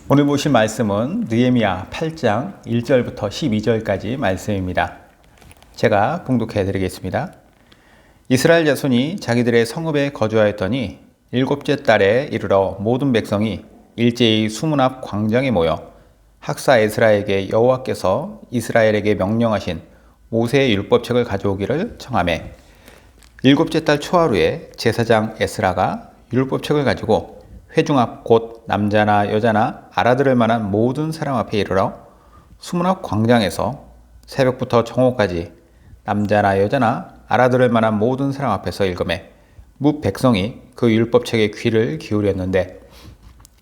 오늘 보실 말씀은 느헤미야 8장 1절부터 12절까지 말씀입니다. 제가 봉독해 드리겠습니다. 이스라엘 자손이 자기들의 성읍에 거주하였더니 일곱째 달에 이르러 모든 백성이 일제히 수문 앞 광장에 모여 학사 에스라에게 여호와께서 이스라엘에게 명령하신 모세의 율법책을 가져오기를 청하매 일곱째 달 초하루에 제사장 에스라가 율법책을 가지고 회중 앞 곧 남자나 여자나 알아들을 만한 모든 사람 앞에 이르러 수문 앞 광장에서 새벽부터 정오까지 남자나 여자나 알아들을 만한 모든 사람 앞에서 읽음에 뭇 백성이 그 율법책에 귀를 기울였는데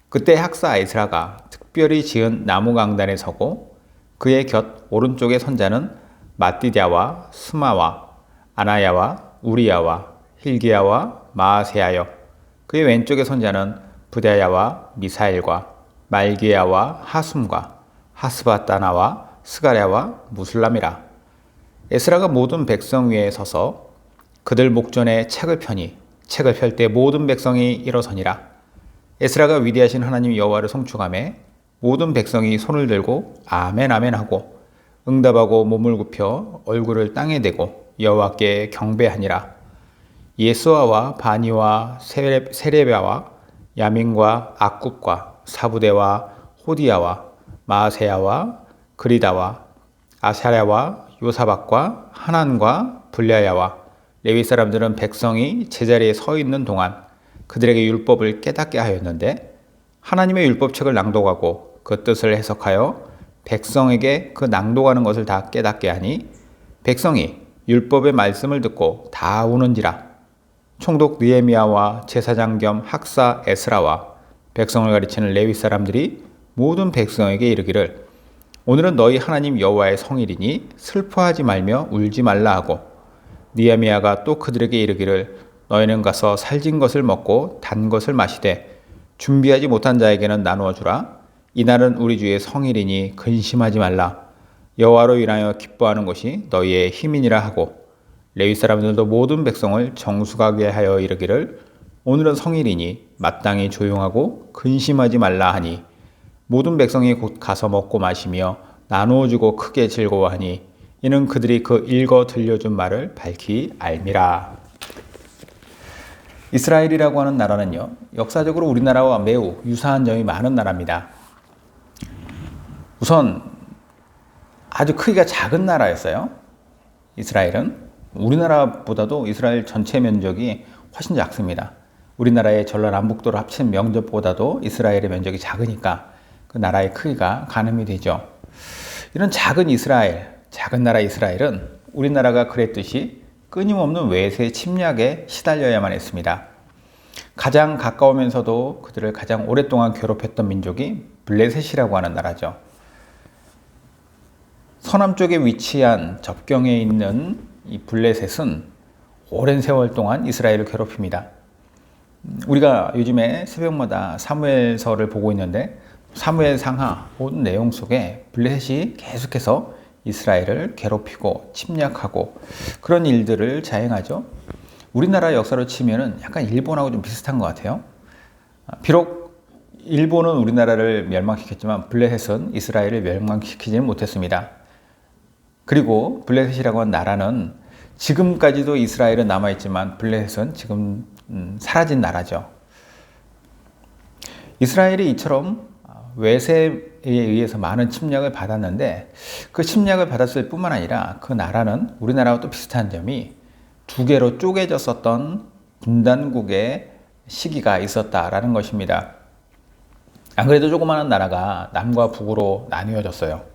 그때 학사 에스라가 특별히 지은 나무 강단에 서고 그의 곁 오른쪽의 선자는 마띠디아와 스마와 아나야와 우리야와 힐기야와 마아세야여 그의 왼쪽의 선자는 부다야와 미사엘과 말기야와 하숨과 하스바따나와 스가랴와 무술람이라. 에스라가 모든 백성 위에 서서 그들 목전에 책을 펴니 책을 펼 때 모든 백성이 일어서니라. 에스라가 위대하신 하나님 여호와를 송축하며 모든 백성이 손을 들고 아멘 아멘 하고 응답하고 몸을 굽혀 얼굴을 땅에 대고 여호와께 경배하니라. 예수아와 바니와 세레베와 야민과 악굽과 사부대와 호디야와 마아세야와 그리다와 아샤랴와 요사박과 하난과 블랴야와 레위 사람들은 백성이 제자리에 서 있는 동안 그들에게 율법을 깨닫게 하였는데 하나님의 율법책을 낭독하고 그 뜻을 해석하여 백성에게 그 낭독하는 것을 다 깨닫게 하니 백성이 율법의 말씀을 듣고 다 우는지라. 총독 느헤미야와 제사장 겸 학사 에스라와 백성을 가르치는 레위 사람들이 모든 백성에게 이르기를 오늘은 너희 하나님 여호와의 성일이니 슬퍼하지 말며 울지 말라 하고 느헤미야가 또 그들에게 이르기를 너희는 가서 살진 것을 먹고 단 것을 마시되 준비하지 못한 자에게는 나누어 주라. 이날은 우리 주의 성일이니 근심하지 말라. 여호와로 인하여 기뻐하는 것이 너희의 힘이니라 하고 레위 사람들도 모든 백성을 정숙하게 하여 이르기를 오늘은 성일이니 마땅히 조용하고 근심하지 말라 하니 모든 백성이 곧 가서 먹고 마시며 나누어 주고 크게 즐거워하니 이는 그들이 그 읽어 들려준 말을 밝히 알미라. 이스라엘이라고 하는 나라는요, 역사적으로 우리나라와 매우 유사한 점이 많은 나라입니다. 우선 아주 크기가 작은 나라였어요. 이스라엘은 우리나라보다도 이스라엘 전체 면적이 훨씬 작습니다. 우리나라의 전라남북도를 합친 면적보다도 이스라엘의 면적이 작으니까 그 나라의 크기가 가늠이 되죠. 이런 작은 이스라엘, 작은 나라 이스라엘은 우리나라가 그랬듯이 끊임없는 외세 침략에 시달려야만 했습니다. 가장 가까우면서도 그들을 가장 오랫동안 괴롭혔던 민족이 블레셋이라고 하는 나라죠. 서남쪽에 위치한 접경에 있는 이 블레셋은 오랜 세월 동안 이스라엘을 괴롭힙니다. 우리가 요즘에 새벽마다 사무엘서를 보고 있는데 사무엘 상하 모든 내용 속에 블레셋이 계속해서 이스라엘을 괴롭히고 침략하고 그런 일들을 자행하죠. 우리나라 역사로 치면은 약간 일본하고 좀 비슷한 것 같아요. 비록 일본은 우리나라를 멸망시켰지만 블레셋은 이스라엘을 멸망시키지는 못했습니다. 그리고 블레셋이라고 하는 나라는 지금까지도 이스라엘은 남아있지만 블레셋은 지금 사라진 나라죠. 이스라엘이 이처럼 외세에 의해서 많은 침략을 받았는데 그 침략을 받았을 뿐만 아니라 그 나라는 우리나라와 또 비슷한 점이 두 개로 쪼개졌었던 분단국의 시기가 있었다라는 것입니다. 안 그래도 조그마한 나라가 남과 북으로 나뉘어졌어요.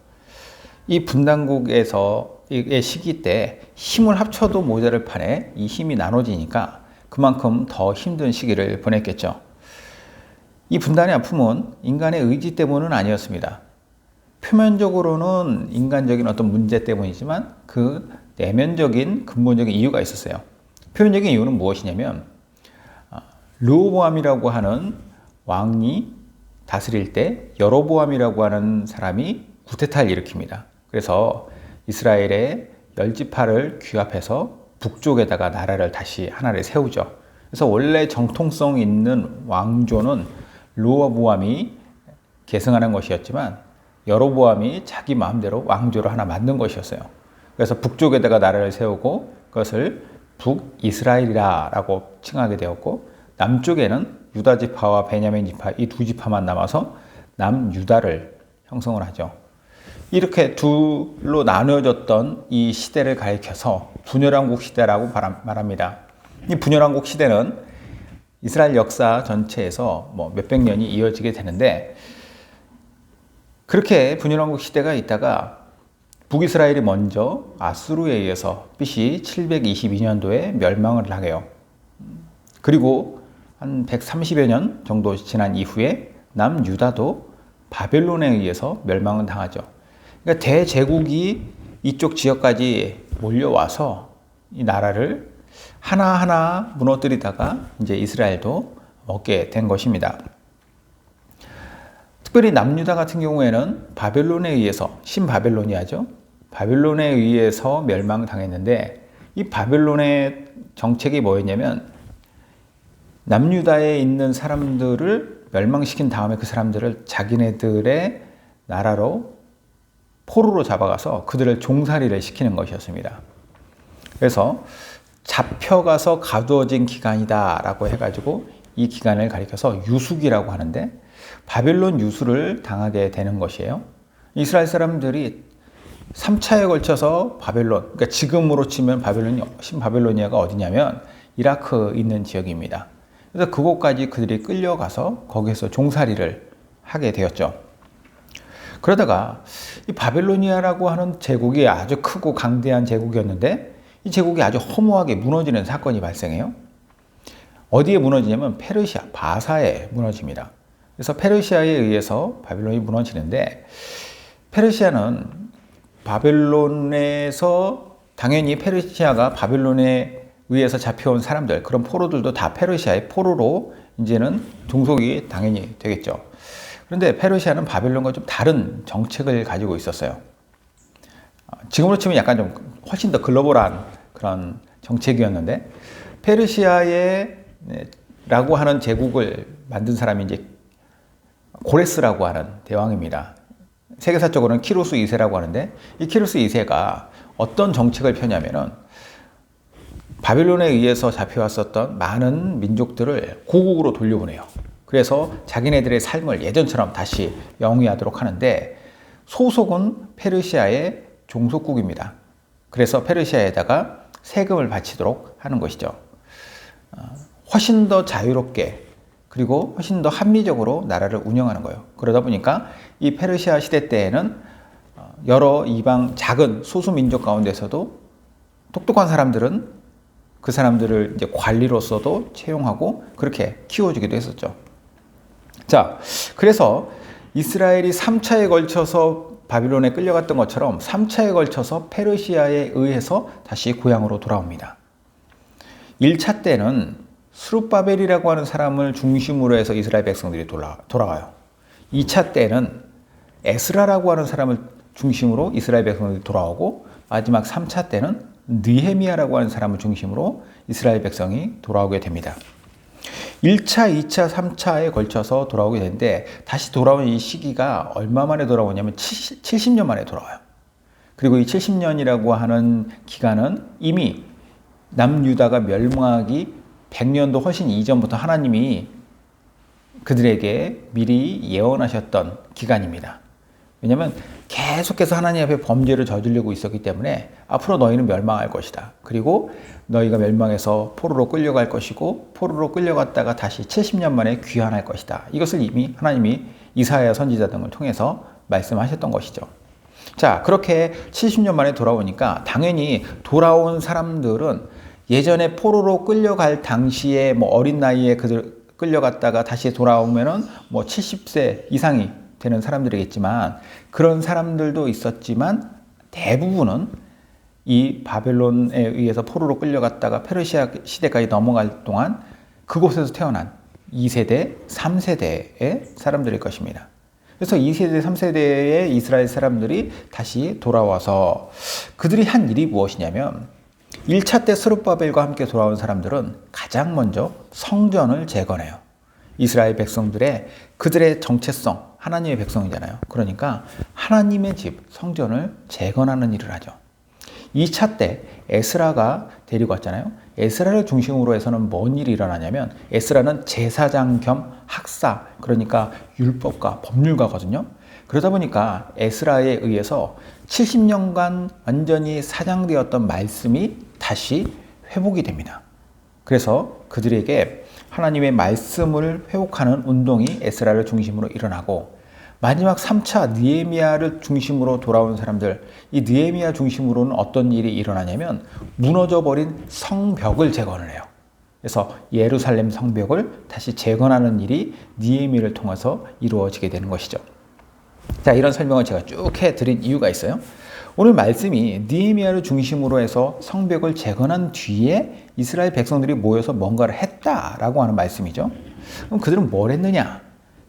이 분단국에서의 시기 때 힘을 합쳐도 모자를 판에 이 힘이 나눠지니까 그만큼 더 힘든 시기를 보냈겠죠. 이 분단의 아픔은 인간의 의지 때문은 아니었습니다. 표면적으로는 인간적인 어떤 문제 때문이지만 그 내면적인 근본적인 이유가 있었어요. 표면적인 이유는 무엇이냐면 르호보암이라고 하는 왕이 다스릴 때 여로보암이라고 하는 사람이 쿠데타를 일으킵니다. 그래서 이스라엘의 10지파를 규합해서 북쪽에다가 나라를 다시 하나를 세우죠. 그래서 원래 정통성 있는 왕조는 르호보암이 계승하는 것이었지만 여로보암이 자기 마음대로 왕조를 하나 만든 것이었어요. 그래서 북쪽에다가 나라를 세우고 그것을 북이스라엘이라고 칭하게 되었고, 남쪽에는 유다 지파와 베냐민 지파 이 두 지파만 남아서 남유다를 형성을 하죠. 이렇게 둘로 나누어졌던 이 시대를 가리켜서 분열왕국 시대라고 말합니다. 이 분열왕국 시대는 이스라엘 역사 전체에서 몇백 년이 이어지게 되는데, 그렇게 분열왕국 시대가 있다가 북이스라엘이 먼저 아수르에 의해서 BC 722년도에 멸망을 하게요. 그리고 한 130여 년 정도 지난 이후에 남유다도 바벨론에 의해서 멸망을 당하죠. 그러니까 대제국이 이쪽 지역까지 몰려와서 이 나라를 하나하나 무너뜨리다가 이제 이스라엘도 먹게 된 것입니다. 특별히 남유다 같은 경우에는 바벨론에 의해서, 신바벨로니아죠. 바벨론에 의해서 멸망당했는데, 이 바벨론의 정책이 뭐였냐면 남유다에 있는 사람들을 멸망시킨 다음에 그 사람들을 자기네들의 나라로 포로로 잡아가서 그들을 종살이를 시키는 것이었습니다. 그래서 잡혀가서 가두어진 기간이다 라고 해가지고 이 기간을 가리켜서 유숙이라고 하는데, 바벨론 유수를 당하게 되는 것이에요. 이스라엘 사람들이 3차에 걸쳐서 바벨론, 그러니까 지금으로 치면 신바벨로니아가 어디냐면 이라크 있는 지역입니다. 그래서 그곳까지 그들이 끌려가서 거기에서 종살이를 하게 되었죠. 그러다가 이 바벨로니아라고 하는 제국이 아주 크고 강대한 제국이었는데, 이 제국이 아주 허무하게 무너지는 사건이 발생해요. 어디에 무너지냐면 페르시아, 바사에 무너집니다. 그래서 페르시아에 의해서 바벨론이 무너지는데, 페르시아는 바벨론에서 당연히 페르시아가 바벨론에 의해서 잡혀온 사람들, 그런 포로들도 다 페르시아의 포로로 이제는 종속이 당연히 되겠죠. 그런데 페르시아는 바벨론과 좀 다른 정책을 가지고 있었어요. 지금으로 치면 약간 좀 훨씬 더 글로벌한 그런 정책이었는데, 페르시아의 라고 하는 제국을 만든 사람이 이제 고레스라고 하는 대왕입니다. 세계사적으로는 키루스 2세라고 하는데, 이 키루스 2세가 어떤 정책을 펴냐면은 바벨론에 의해서 잡혀왔었던 많은 민족들을 고국으로 돌려보내요. 그래서 자기네들의 삶을 예전처럼 다시 영위하도록 하는데, 소속은 페르시아의 종속국입니다. 그래서 페르시아에다가 세금을 바치도록 하는 것이죠. 훨씬 더 자유롭게, 그리고 훨씬 더 합리적으로 나라를 운영하는 거예요. 그러다 보니까 이 페르시아 시대 때에는 여러 이방 작은 소수 민족 가운데서도 똑똑한 사람들은 그 사람들을 이제 관리로서도 채용하고 그렇게 키워주기도 했었죠. 자, 그래서 이스라엘이 3차에 걸쳐서 바빌론에 끌려갔던 것처럼 3차에 걸쳐서 페르시아에 의해서 다시 고향으로 돌아옵니다. 1차 때는 스룹바벨이라고 하는 사람을 중심으로 해서 이스라엘 백성들이 돌아와요. 2차 때는 에스라라고 하는 사람을 중심으로 이스라엘 백성들이 돌아오고, 마지막 3차 때는 느헤미야라고 하는 사람을 중심으로 이스라엘 백성이 돌아오게 됩니다. 1차, 2차, 3차에 걸쳐서 돌아오게 되는데, 다시 돌아온 이 시기가 얼마 만에 돌아오냐면 70년 만에 돌아와요. 그리고 이 70년이라고 하는 기간은 이미 남유다가 멸망하기 100년도 훨씬 이전부터 하나님이 그들에게 미리 예언하셨던 기간입니다. 왜냐하면 계속해서 하나님 앞에 범죄를 저지르고 있었기 때문에 앞으로 너희는 멸망할 것이다. 그리고 너희가 멸망해서 포로로 끌려갈 것이고, 포로로 끌려갔다가 다시 70년 만에 귀환할 것이다. 이것을 이미 하나님이 이사야 선지자 등을 통해서 말씀하셨던 것이죠. 자, 그렇게 70년 만에 돌아오니까 당연히 돌아온 사람들은 예전에 포로로 끌려갈 당시에 어린 나이에 그들 끌려갔다가 다시 돌아오면은 70세 이상이 되는 사람들이겠지만, 그런 사람들도 있었지만 대부분은 이 바벨론에 의해서 포로로 끌려갔다가 페르시아 시대까지 넘어갈 동안 그곳에서 태어난 2세대, 3세대의 사람들일 것입니다. 그래서 2세대, 3세대의 이스라엘 사람들이 다시 돌아와서 그들이 한 일이 무엇이냐면, 1차 때 스룹바벨과 함께 돌아온 사람들은 가장 먼저 성전을 재건해요. 이스라엘 백성들의 그들의 정체성, 하나님의 백성이잖아요. 그러니까 하나님의 집, 성전을 재건하는 일을 하죠. 2차 때 에스라가 데리고 왔잖아요. 에스라를 중심으로 해서는 뭔 일이 일어나냐면 에스라는 제사장 겸 학사, 그러니까 율법가, 법률가거든요. 그러다 보니까 에스라에 의해서 70년간 완전히 사장되었던 말씀이 다시 회복이 됩니다. 그래서 그들에게 하나님의 말씀을 회복하는 운동이 에스라를 중심으로 일어나고, 마지막 3차 느헤미야를 중심으로 돌아온 사람들, 이 느헤미야 중심으로는 어떤 일이 일어나냐면 무너져버린 성벽을 재건을 해요. 그래서 예루살렘 성벽을 다시 재건하는 일이 느헤미야를 통해서 이루어지게 되는 것이죠. 자, 이런 설명을 제가 쭉 해드린 이유가 있어요. 오늘 말씀이 느헤미야를 중심으로 해서 성벽을 재건한 뒤에 이스라엘 백성들이 모여서 뭔가를 했다라고 하는 말씀이죠. 그럼 그들은 뭘 했느냐?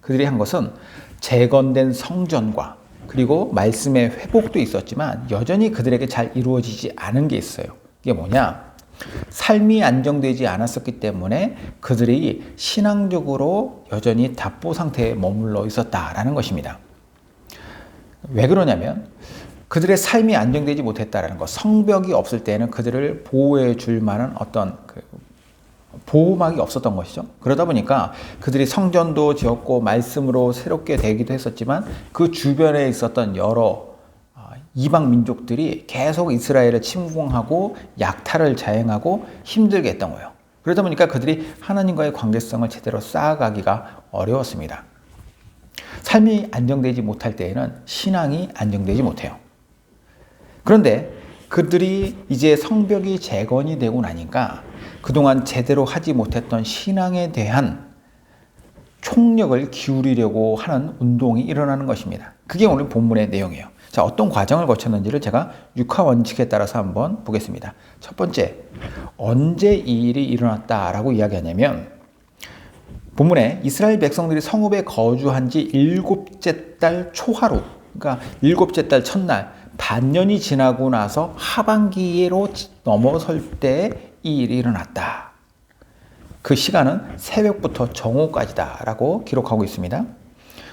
그들이 한 것은 재건된 성전과 그리고 말씀의 회복도 있었지만 여전히 그들에게 잘 이루어지지 않은 게 있어요. 이게 뭐냐? 삶이 안정되지 않았었기 때문에 그들이 신앙적으로 여전히 답보 상태에 머물러 있었다라는 것입니다. 왜 그러냐면 그들의 삶이 안정되지 못했다라는 것, 성벽이 없을 때는 그들을 보호해 줄 만한 어떤 보호막이 없었던 것이죠. 그러다 보니까 그들이 성전도 지었고 말씀으로 새롭게 되기도 했었지만 그 주변에 있었던 여러 이방 민족들이 계속 이스라엘을 침공하고 약탈을 자행하고 힘들게 했던 거예요. 그러다 보니까 그들이 하나님과의 관계성을 제대로 쌓아가기가 어려웠습니다. 삶이 안정되지 못할 때에는 신앙이 안정되지 못해요. 그런데 그들이 이제 성벽이 재건이 되고 나니까 그동안 제대로 하지 못했던 신앙에 대한 총력을 기울이려고 하는 운동이 일어나는 것입니다. 그게 오늘 본문의 내용이에요. 자, 어떤 과정을 거쳤는지를 제가 6화 원칙에 따라서 한번 보겠습니다. 첫 번째, 언제 이 일이 일어났다라고 이야기하냐면 본문에 이스라엘 백성들이 성읍에 거주한 지 7째 달 초하루, 그러니까 7째 달 첫날, 반년이 지나고 나서 하반기로 넘어설 때 이 일이 일어났다. 그 시간은 새벽부터 정오까지다 라고 기록하고 있습니다.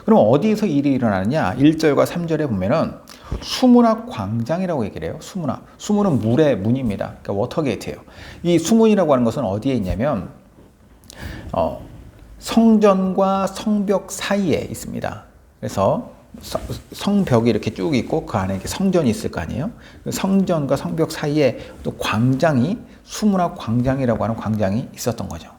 그럼 어디에서 일이 일어나느냐? 1절과 3절에 보면은 수문앞 광장이라고 얘기를 해요. 수문앞. 수문은 물의 문입니다. 그러니까 워터게이트예요. 이 수문이라고 하는 것은 어디에 있냐면 성전과 성벽 사이에 있습니다. 그래서 성벽이 이렇게 쭉 있고 그 안에 이렇게 성전이 있을 거 아니에요. 성전과 성벽 사이에 또 광장이, 수문앞 광장이라고 하는 광장이 있었던 거죠.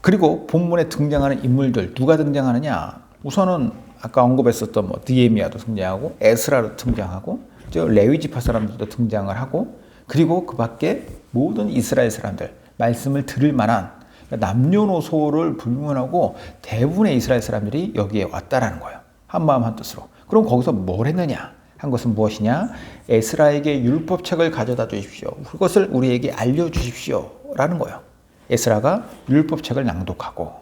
그리고 본문에 등장하는 인물들, 누가 등장하느냐? 우선은 아까 언급했었던 느헤미야도 등장하고 에스라도 등장하고 레위 지파 사람들도 등장을 하고, 그리고 그 밖에 모든 이스라엘 사람들, 말씀을 들을 만한 남녀노소를 불문하고 대부분의 이스라엘 사람들이 여기에 왔다라는 거예요. 한마음 한뜻으로. 그럼 거기서 뭘 했느냐? 한 것은 무엇이냐? 에스라에게 율법책을 가져다 주십시오. 그것을 우리에게 알려주십시오. 라는 거예요. 에스라가 율법책을 낭독하고,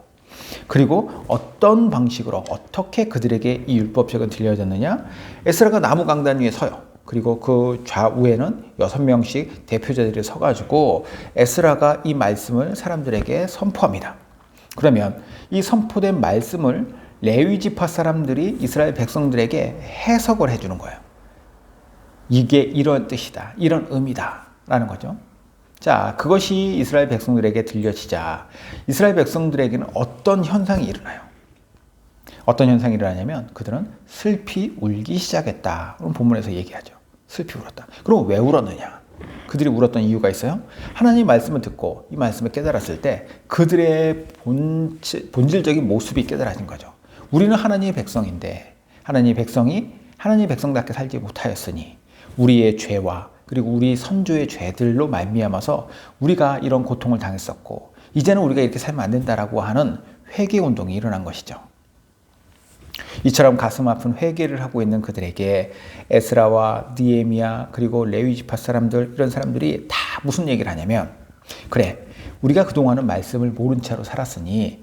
그리고 어떤 방식으로 어떻게 그들에게 이 율법책은 들려졌느냐? 에스라가 나무 강단 위에 서요. 그리고 그 좌우에는 6명씩 대표자들이 서가지고 에스라가 이 말씀을 사람들에게 선포합니다. 그러면 이 선포된 말씀을 레위 지파 사람들이 이스라엘 백성들에게 해석을 해주는 거예요. 이게 이런 뜻이다, 이런 의미다 라는 거죠. 자, 그것이 이스라엘 백성들에게 들려지자 이스라엘 백성들에게는 어떤 현상이 일어나요? 어떤 현상이 일어나냐면 그들은 슬피 울기 시작했다. 그럼 본문에서 얘기하죠. 슬피 울었다. 그럼 왜 울었느냐? 그들이 울었던 이유가 있어요. 하나님 말씀을 듣고 이 말씀을 깨달았을 때 그들의 본질적인 모습이 깨달아진 거죠. 우리는 하나님의 백성인데 하나님의 백성이 하나님의 백성답게 살지 못하였으니 우리의 죄와 그리고 우리 선조의 죄들로 말미암아서 우리가 이런 고통을 당했었고 이제는 우리가 이렇게 살면 안 된다라고 하는 회개 운동이 일어난 것이죠. 이처럼 가슴 아픈 회개를 하고 있는 그들에게 에스라와 느헤미야 그리고 레위 지파 사람들, 이런 사람들이 다 무슨 얘기를 하냐면, 그래, 우리가 그동안은 말씀을 모른 채로 살았으니,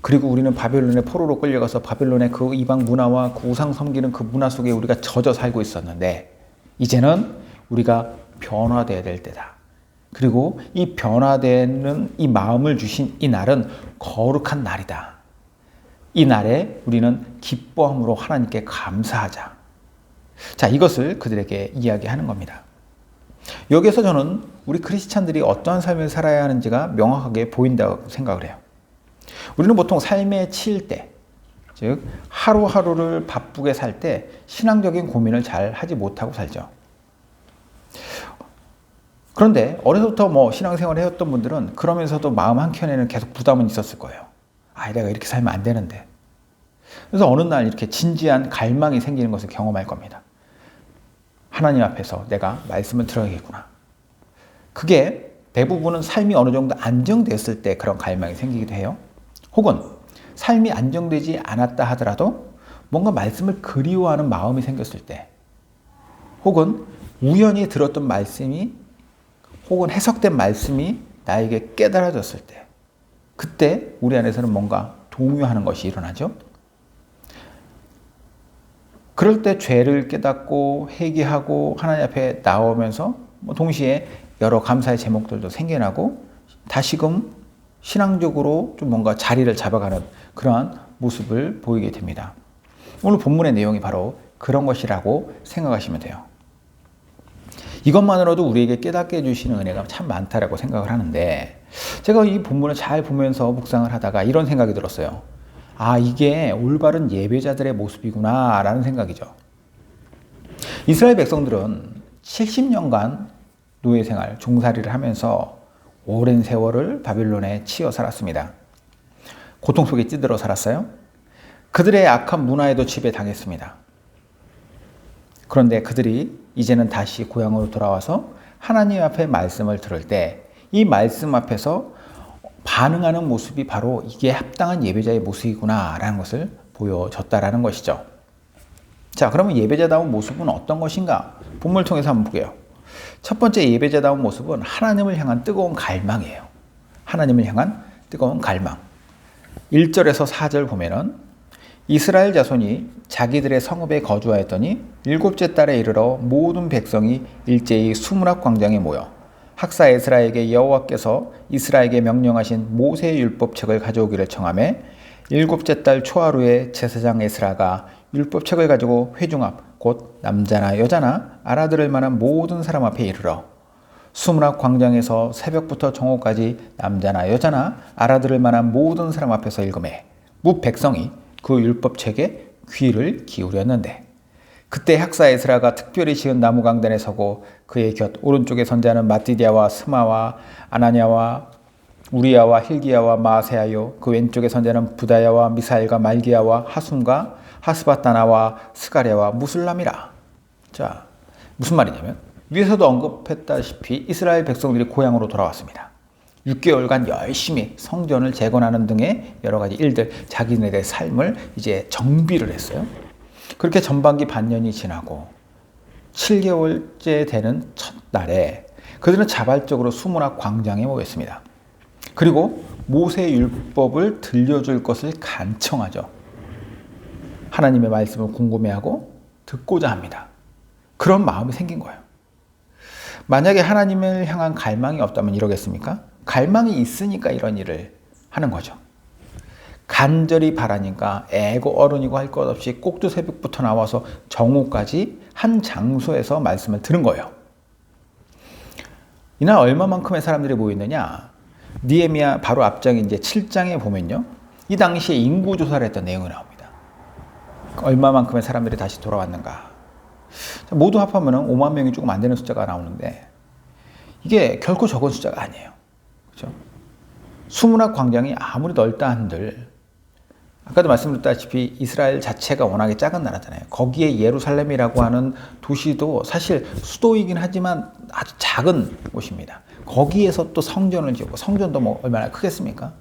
그리고 우리는 바벨론의 포로로 끌려가서 바벨론의 그 이방 문화와 그 우상 섬기는 그 문화 속에 우리가 젖어 살고 있었는데 이제는 우리가 변화되어야 될 때다. 그리고 이 변화되는 이 마음을 주신 이 날은 거룩한 날이다. 이 날에 우리는 기뻐함으로 하나님께 감사하자. 자, 이것을 그들에게 이야기하는 겁니다. 여기에서 저는 우리 크리스찬들이 어떠한 삶을 살아야 하는지가 명확하게 보인다고 생각을 해요. 우리는 보통 삶에 치일 때, 즉 하루하루를 바쁘게 살 때 신앙적인 고민을 잘 하지 못하고 살죠. 그런데 어려서부터 신앙생활을 해왔던 분들은 그러면서도 마음 한켠에는 계속 부담은 있었을 거예요. 내가 이렇게 살면 안 되는데. 그래서 어느 날 이렇게 진지한 갈망이 생기는 것을 경험할 겁니다. 하나님 앞에서 내가 말씀을 들어야겠구나. 그게 대부분은 삶이 어느 정도 안정됐을 때 그런 갈망이 생기기도 해요. 혹은 삶이 안정되지 않았다 하더라도 뭔가 말씀을 그리워하는 마음이 생겼을 때, 혹은 우연히 들었던 말씀이, 혹은 해석된 말씀이 나에게 깨달아졌을 때, 그때 우리 안에서는 뭔가 동요하는 것이 일어나죠. 그럴 때 죄를 깨닫고 회개하고 하나님 앞에 나오면서 동시에 여러 감사의 제목들도 생겨나고 다시금 신앙적으로 좀 뭔가 자리를 잡아가는 그러한 모습을 보이게 됩니다. 오늘 본문의 내용이 바로 그런 것이라고 생각하시면 돼요. 이것만으로도 우리에게 깨닫게 해주시는 은혜가 참 많다라고 생각을 하는데, 제가 이 본문을 잘 보면서 묵상을 하다가 이런 생각이 들었어요. 이게 올바른 예배자들의 모습이구나 라는 생각이죠. 이스라엘 백성들은 70년간 노예생활, 종살이를 하면서 오랜 세월을 바빌론에 치여 살았습니다. 고통 속에 찌들어 살았어요. 그들의 악한 문화에도 지배당했습니다. 그런데 그들이 이제는 다시 고향으로 돌아와서 하나님 앞에 말씀을 들을 때 이 말씀 앞에서 반응하는 모습이 바로 이게 합당한 예배자의 모습이구나 라는 것을 보여줬다라는 것이죠. 자, 그러면 예배자다운 모습은 어떤 것인가? 본문을 통해서 한번 볼게요. 첫 번째 예배자다운 모습은 하나님을 향한 뜨거운 갈망이에요. 하나님을 향한 뜨거운 갈망. 1절에서 4절 보면은 이스라엘 자손이 자기들의 성읍에 거주하였더니 7째 달에 이르러 모든 백성이 일제히 수문학 광장에 모여 학사 에스라에게 여호와께서 이스라엘에게 명령하신 모세의 율법책을 가져오기를 청하매 7째 달 초하루에 제사장 에스라가 율법책을 가지고 회중 앞 곧 남자나 여자나 알아들을 만한 모든 사람 앞에 이르러 수문학 광장에서 새벽부터 정오까지 남자나 여자나 알아들을 만한 모든 사람 앞에서 읽음에 뭇 백성이 그 율법책에 귀를 기울였는데, 그때 학사 에스라가 특별히 지은 나무 강단에 서고 그의 곁 오른쪽에 선자는 마띠디아와 스마와 아나냐와 우리야와 힐기야와 마세아요, 그 왼쪽에 선자는 부다야와 미사엘과 말기야와 하숨과 하스바타나와 스가랴와 무술람이라. 자, 무슨 말이냐면 위에서도 언급했다시피 이스라엘 백성들이 고향으로 돌아왔습니다. 6개월간 열심히 성전을 재건하는 등의 여러 가지 일들, 자기네들의 삶을 이제 정비를 했어요. 그렇게 전반기 반년이 지나고 7개월째 되는 첫날에 그들은 자발적으로 수문학 광장에 모였습니다. 그리고 모세의 율법을 들려줄 것을 간청하죠. 하나님의 말씀을 궁금해하고 듣고자 합니다. 그런 마음이 생긴 거예요. 만약에 하나님을 향한 갈망이 없다면 이러겠습니까? 갈망이 있으니까 이런 일을 하는 거죠. 간절히 바라니까 애고 어른이고 할 것 없이 꼭두 새벽부터 나와서 정오까지 한 장소에서 말씀을 들은 거예요. 이날 얼마만큼의 사람들이 모였느냐? 느헤미야 바로 앞장인 이제 7장에 보면요, 이 당시에 인구 조사를 했던 내용이 나옵니다. 얼마만큼의 사람들이 다시 돌아왔는가? 모두 합하면 5만 명이 조금 안 되는 숫자가 나오는데 이게 결코 적은 숫자가 아니에요. 그렇죠? 수문학 광장이 아무리 넓다 한들, 아까도 말씀드렸다시피 이스라엘 자체가 워낙에 작은 나라잖아요. 거기에 예루살렘이라고 하는 도시도 사실 수도이긴 하지만 아주 작은 곳입니다. 거기에서 또 성전을 지었고, 성전도 얼마나 크겠습니까?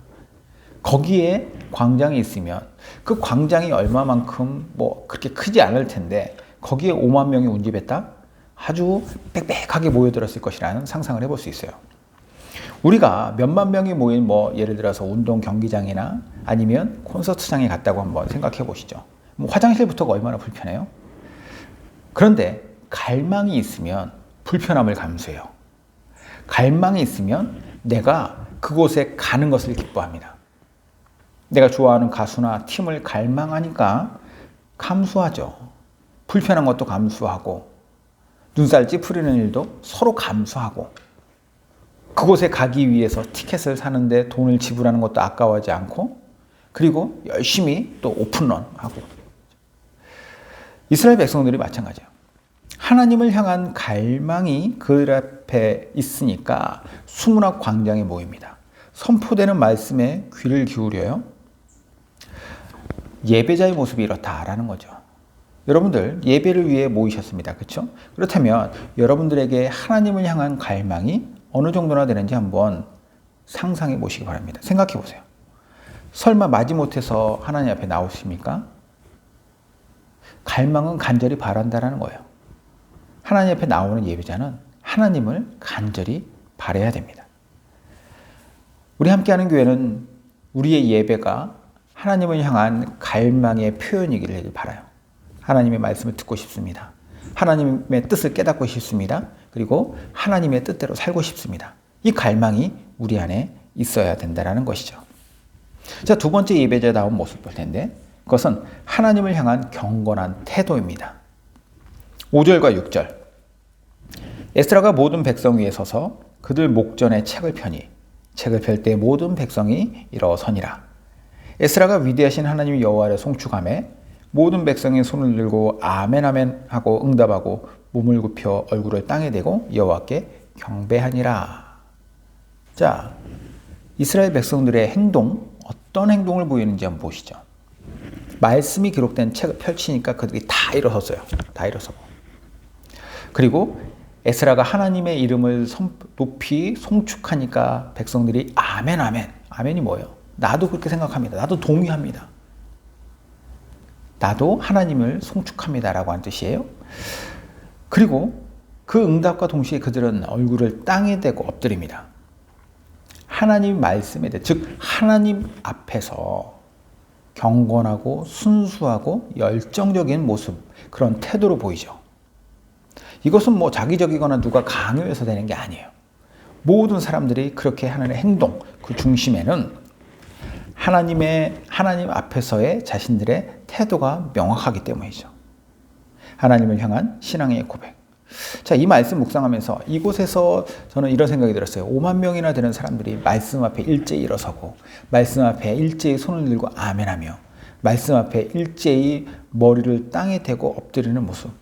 거기에 광장이 있으면 그 광장이 얼마만큼 그렇게 크지 않을 텐데 거기에 5만 명이 운집했다? 아주 빽빽하게 모여들었을 것이라는 상상을 해볼 수 있어요. 우리가 몇만 명이 모인 예를 들어서 운동 경기장이나 아니면 콘서트장에 갔다고 한번 생각해 보시죠. 화장실부터가 얼마나 불편해요? 그런데 갈망이 있으면 불편함을 감수해요. 갈망이 있으면 내가 그곳에 가는 것을 기뻐합니다. 내가 좋아하는 가수나 팀을 갈망하니까 감수하죠. 불편한 것도 감수하고 눈살 찌푸리는 일도 서로 감수하고 그곳에 가기 위해서 티켓을 사는데 돈을 지불하는 것도 아까워하지 않고 그리고 열심히 또 오픈런하고 이스라엘 백성들이 마찬가지예요. 하나님을 향한 갈망이 그 앞에 있으니까 수문학 광장에 모입니다. 선포되는 말씀에 귀를 기울여요. 예배자의 모습이 이렇다라는 거죠. 여러분들 예배를 위해 모이셨습니다. 그렇죠? 그렇다면 여러분들에게 하나님을 향한 갈망이 어느 정도나 되는지 한번 상상해 보시기 바랍니다. 생각해 보세요. 설마 마지못해서 하나님 앞에 나오십니까? 갈망은 간절히 바란다라는 거예요. 하나님 앞에 나오는 예배자는 하나님을 간절히 바라야 됩니다. 우리 함께하는 교회는 우리의 예배가 하나님을 향한 갈망의 표현이기를 바라요. 하나님의 말씀을 듣고 싶습니다. 하나님의 뜻을 깨닫고 싶습니다. 그리고 하나님의 뜻대로 살고 싶습니다. 이 갈망이 우리 안에 있어야 된다는 것이죠. 자, 두 번째 예배자에 나온 모습 볼 텐데 그것은 하나님을 향한 경건한 태도입니다. 5절과 6절 에스라가 모든 백성 위에 서서 그들 목전에 책을 펴니 책을 펼 때 모든 백성이 일어서니라. 에스라가 위대하신 하나님 여호와를 송축하며 모든 백성이 손을 들고 아멘 아멘 하고 응답하고 몸을 굽혀 얼굴을 땅에 대고 여호와께 경배하니라. 자, 이스라엘 백성들의 행동, 어떤 행동을 보이는지 한번 보시죠. 말씀이 기록된 책을 펼치니까 그들이 다 일어섰어요. 다 일어서고. 그리고 에스라가 하나님의 이름을 높이 송축하니까 백성들이 아멘 아멘. 아멘이 뭐예요? 나도 그렇게 생각합니다. 나도 동의합니다. 나도 하나님을 송축합니다라고 하는 뜻이에요. 그리고 그 응답과 동시에 그들은 얼굴을 땅에 대고 엎드립니다. 하나님 말씀에 대해, 즉 하나님 앞에서 경건하고 순수하고 열정적인 모습, 그런 태도로 보이죠. 이것은 뭐 자기적이거나 누가 강요해서 되는 게 아니에요. 모든 사람들이 그렇게 하는 행동, 그 중심에는 하나님 앞에서의 자신들의 태도가 명확하기 때문이죠. 하나님을 향한 신앙의 고백. 자, 이 말씀 묵상하면서 이곳에서 저는 이런 생각이 들었어요. 5만 명이나 되는 사람들이 말씀 앞에 일제히 일어서고 말씀 앞에 일제히 손을 들고 아멘하며 말씀 앞에 일제히 머리를 땅에 대고 엎드리는 모습.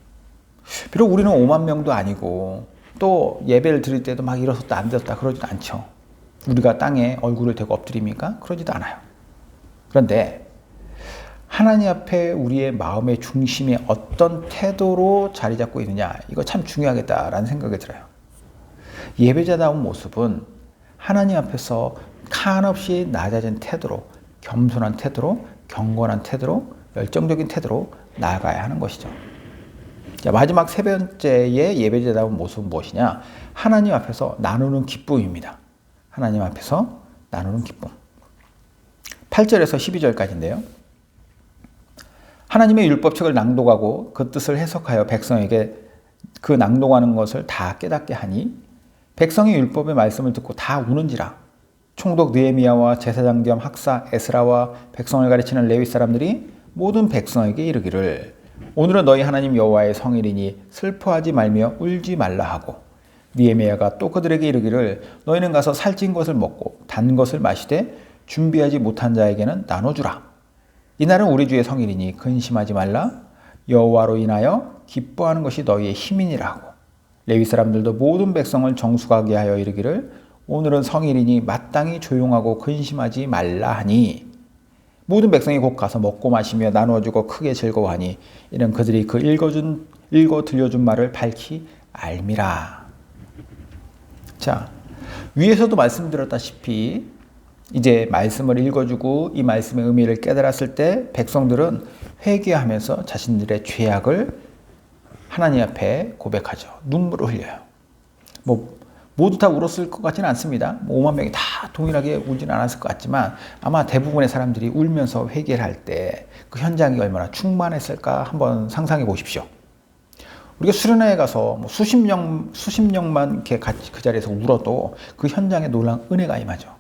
비록 우리는 5만 명도 아니고 또 예배를 드릴 때도 막 일어섰다 앉았다 그러지도 않죠. 우리가 땅에 얼굴을 대고 엎드립니까? 그러지도 않아요. 그런데 하나님 앞에 우리의 마음의 중심이 어떤 태도로 자리 잡고 있느냐, 이거 참 중요하겠다라는 생각이 들어요. 예배자다운 모습은 하나님 앞에서 한없이 낮아진 태도로, 겸손한 태도로, 경건한 태도로, 열정적인 태도로 나아가야 하는 것이죠. 자, 마지막 세 번째의 예배자다운 모습은 무엇이냐? 하나님 앞에서 나누는 기쁨입니다. 하나님 앞에서 나누는 기쁨. 8절에서 12절까지인데요. 하나님의 율법책을 낭독하고 그 뜻을 해석하여 백성에게 그 낭독하는 것을 다 깨닫게 하니 백성이 율법의 말씀을 듣고 다 우는지라. 총독 느헤미야와 제사장 겸 학사 에스라와 백성을 가르치는 레위 사람들이 모든 백성에게 이르기를 오늘은 너희 하나님 여호와의 성일이니 슬퍼하지 말며 울지 말라 하고 느헤미야가 또 그들에게 이르기를 너희는 가서 살찐 것을 먹고 단 것을 마시되 준비하지 못한 자에게는 나눠주라. 이날은 우리 주의 성일이니 근심하지 말라. 여호와로 인하여 기뻐하는 것이 너희의 힘이니라 하고 레위 사람들도 모든 백성을 정숙하게 하여 이르기를 오늘은 성일이니 마땅히 조용하고 근심하지 말라 하니 모든 백성이 곧 가서 먹고 마시며 나누어주고 크게 즐거워하니 이는 그들이 그 읽어 들려준 말을 밝히 알미라. 자, 위에서도 말씀드렸다시피 이제 말씀을 읽어주고 이 말씀의 의미를 깨달았을 때 백성들은 회개하면서 자신들의 죄악을 하나님 앞에 고백하죠. 눈물을 흘려요. 모두 다 울었을 것 같지는 않습니다. 5만 명이 다 동일하게 울지는 않았을 것 같지만 아마 대부분의 사람들이 울면서 회개를 할 때 그 현장이 얼마나 충만했을까 한번 상상해 보십시오. 우리가 수련회에 가서 뭐 수십 명만 이렇게 같이 그 자리에서 울어도 그 현장에 놀라운 은혜가 임하죠.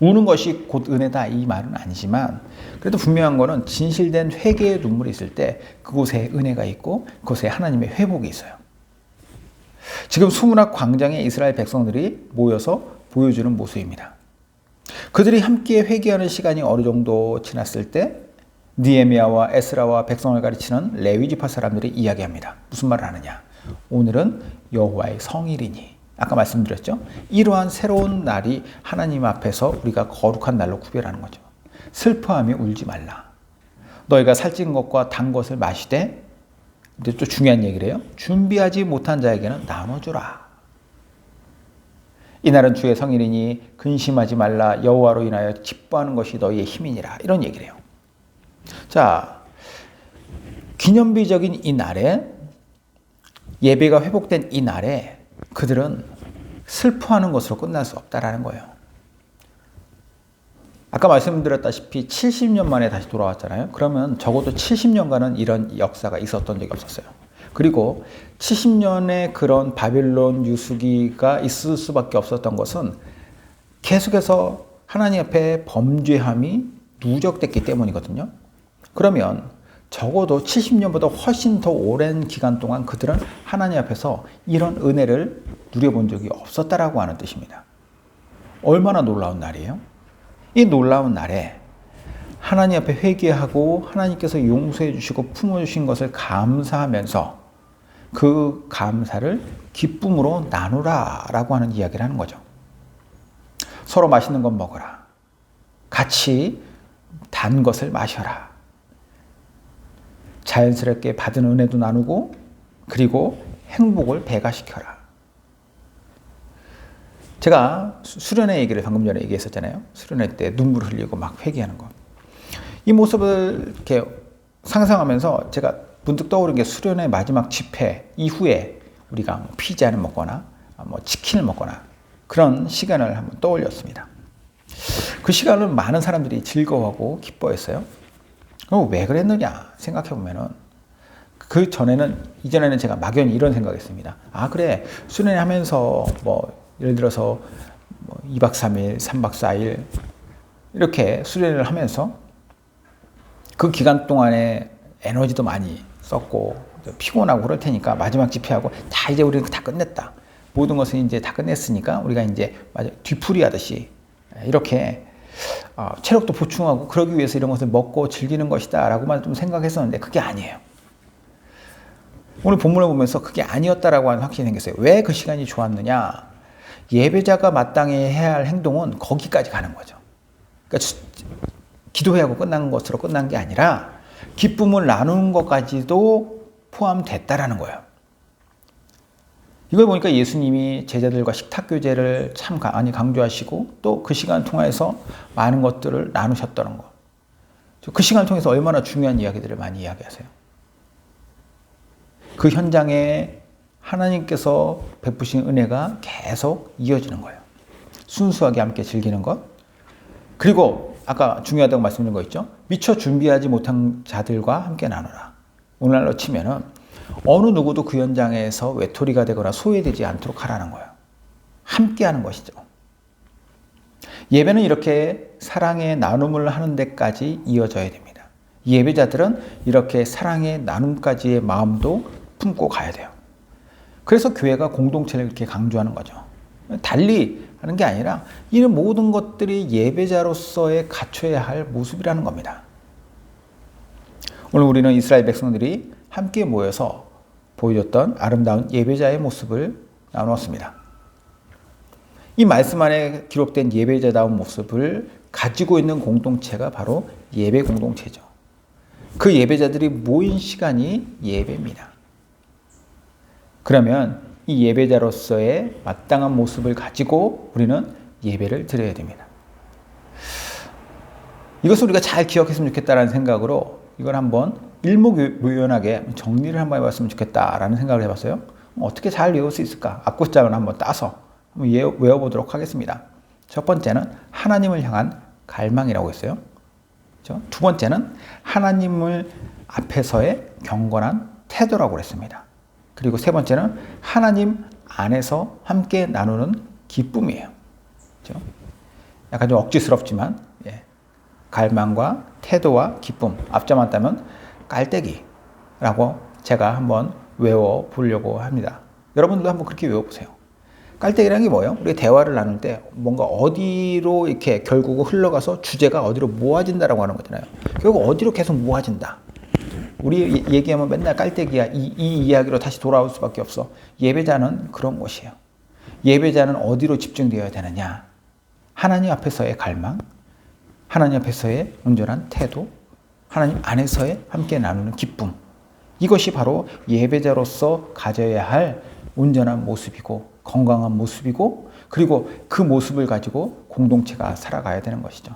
우는 것이 곧 은혜다 이 말은 아니지만 그래도 분명한 거는 진실된 회개의 눈물이 있을 때 그곳에 은혜가 있고 그곳에 하나님의 회복이 있어요. 지금 수문학 광장에 이스라엘 백성들이 모여서 보여주는 모습입니다. 그들이 함께 회개하는 시간이 어느 정도 지났을 때 느헤미야와 에스라와 백성을 가르치는 레위 지파 사람들이 이야기합니다. 무슨 말을 하느냐? 오늘은 여호와의 성일이니. 아까 말씀드렸죠? 이러한 새로운 날이 하나님 앞에서 우리가 거룩한 날로 구별하는 거죠. 슬퍼하며 울지 말라. 너희가 살찐 것과 단 것을 마시되, 근데 또 중요한 얘기를 해요. 준비하지 못한 자에게는 나눠주라. 이날은 주의 성일이니 근심하지 말라. 여호와로 인하여 기뻐하는 것이 너희의 힘이니라. 이런 얘기를 해요. 자, 기념비적인 이 날에, 예배가 회복된 이 날에 그들은 슬퍼하는 것으로 끝날 수 없다라는 거예요. 아까 말씀드렸다시피 70년 만에 다시 돌아왔잖아요. 그러면 적어도 70년간은 이런 역사가 있었던 적이 없었어요. 그리고 70년의 그런 바빌론 유수기가 있을 수밖에 없었던 것은 계속해서 하나님 앞에 범죄함이 누적됐기 때문이거든요. 그러면 적어도 70년보다 훨씬 더 오랜 기간 동안 그들은 하나님 앞에서 이런 은혜를 누려본 적이 없었다라고 하는 뜻입니다. 얼마나 놀라운 날이에요? 이 놀라운 날에 하나님 앞에 회개하고 하나님께서 용서해 주시고 품어주신 것을 감사하면서 그 감사를 기쁨으로 나누라라고 하는 이야기를 하는 거죠. 서로 맛있는 것 먹어라. 같이 단 것을 마셔라. 자연스럽게 받은 은혜도 나누고 그리고 행복을 배가시켜라. 제가 수련회 얘기를 방금 전에 얘기했었잖아요. 수련회 때 눈물 흘리고 막 회개하는 거. 이 모습을 이렇게 상상하면서 제가 문득 떠오른 게 수련회 마지막 집회 이후에 우리가 뭐 피자를 먹거나 뭐 치킨을 먹거나 그런 시간을 한번 떠올렸습니다. 그 시간을 많은 사람들이 즐거워하고 기뻐했어요. 그럼 왜 그랬느냐 생각해보면은 그 전에는, 이전에는 제가 막연히 이런 생각했습니다. 아, 그래. 수련회 하면서 뭐 예를 들어서 뭐 2박 3일, 3박 4일 이렇게 수련회를 하면서 그 기간 동안에 에너지도 많이 썼고 피곤하고 그럴 테니까 마지막 집회하고 다 이제 우리는 다 끝냈다. 모든 것은 이제 다 끝냈으니까 우리가 이제 뒤풀이 하듯이 이렇게 체력도 보충하고 그러기 위해서 이런 것을 먹고 즐기는 것이다 라고만 좀 생각했었는데 그게 아니에요. 오늘 본문을 보면서 그게 아니었다라고 하는 확신이 생겼어요. 왜 그 시간이 좋았느냐? 예배자가 마땅히 해야 할 행동은 거기까지 가는 거죠. 그러니까 기도회하고 끝난 것으로 끝난 게 아니라 기쁨을 나누는 것까지도 포함됐다라는 거예요. 이걸 보니까 예수님이 제자들과 식탁교제를 참 많이 강조하시고 또 그 시간을 통해서 많은 것들을 나누셨다는 것. 그 시간을 통해서 얼마나 중요한 이야기들을 많이 이야기하세요. 그 현장에 하나님께서 베푸신 은혜가 계속 이어지는 거예요. 순수하게 함께 즐기는 것. 그리고 아까 중요하다고 말씀드린 거 있죠. 미처 준비하지 못한 자들과 함께 나누라. 오늘날로 치면은 어느 누구도 그 현장에서 외톨이가 되거나 소외되지 않도록 하라는 거예요. 함께 하는 것이죠. 예배는 이렇게 사랑의 나눔을 하는 데까지 이어져야 됩니다. 예배자들은 이렇게 사랑의 나눔까지의 마음도 품고 가야 돼요. 그래서 교회가 공동체를 이렇게 강조하는 거죠. 달리 하는 게 아니라 이런 모든 것들이 예배자로서의 갖춰야 할 모습이라는 겁니다. 오늘 우리는 이스라엘 백성들이 함께 모여서 보여줬던 아름다운 예배자의 모습을 나누었습니다. 이 말씀 안에 기록된 예배자다운 모습을 가지고 있는 공동체가 바로 예배 공동체죠. 그 예배자들이 모인 시간이 예배입니다. 그러면 이 예배자로서의 마땅한 모습을 가지고 우리는 예배를 드려야 됩니다. 이것을 우리가 잘 기억했으면 좋겠다라는 생각으로 이걸 한번 일목요연하게 정리를 한번 해봤으면 좋겠다라는 생각을 해봤어요. 어떻게 잘 외울 수 있을까? 앞구장을 한번 따서 한번 외워보도록 하겠습니다. 첫 번째는 하나님을 향한 갈망이라고 했어요. 두 번째는 하나님을 앞에서의 경건한 태도라고 그랬습니다. 그리고 세 번째는 하나님 안에서 함께 나누는 기쁨이에요. 그렇죠? 약간 좀 억지스럽지만 갈망과 태도와 기쁨, 앞자만 따면 깔때기라고 제가 한번 외워보려고 합니다. 여러분들도 한번 그렇게 외워보세요. 깔때기라는 게 뭐예요? 우리 대화를 나눌 때 뭔가 어디로 이렇게 결국 흘러가서 주제가 어디로 모아진다라고 하는 거잖아요. 결국 어디로 계속 모아진다. 우리 얘기하면 맨날 깔때기야. 이 이야기로 다시 돌아올 수밖에 없어. 예배자는 그런 것이에요. 예배자는 어디로 집중되어야 되느냐? 하나님 앞에서의 갈망, 하나님 앞에서의 온전한 태도, 하나님 안에서의 함께 나누는 기쁨. 이것이 바로 예배자로서 가져야 할 온전한 모습이고 건강한 모습이고 그리고 그 모습을 가지고 공동체가 살아가야 되는 것이죠.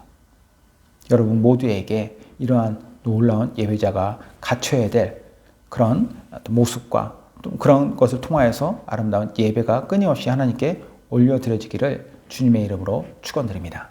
여러분 모두에게 이러한 놀라운 예배자가 갖춰야 될 그런 모습과 또 그런 것을 통하여서 아름다운 예배가 끊임없이 하나님께 올려드려지기를 주님의 이름으로 축원드립니다.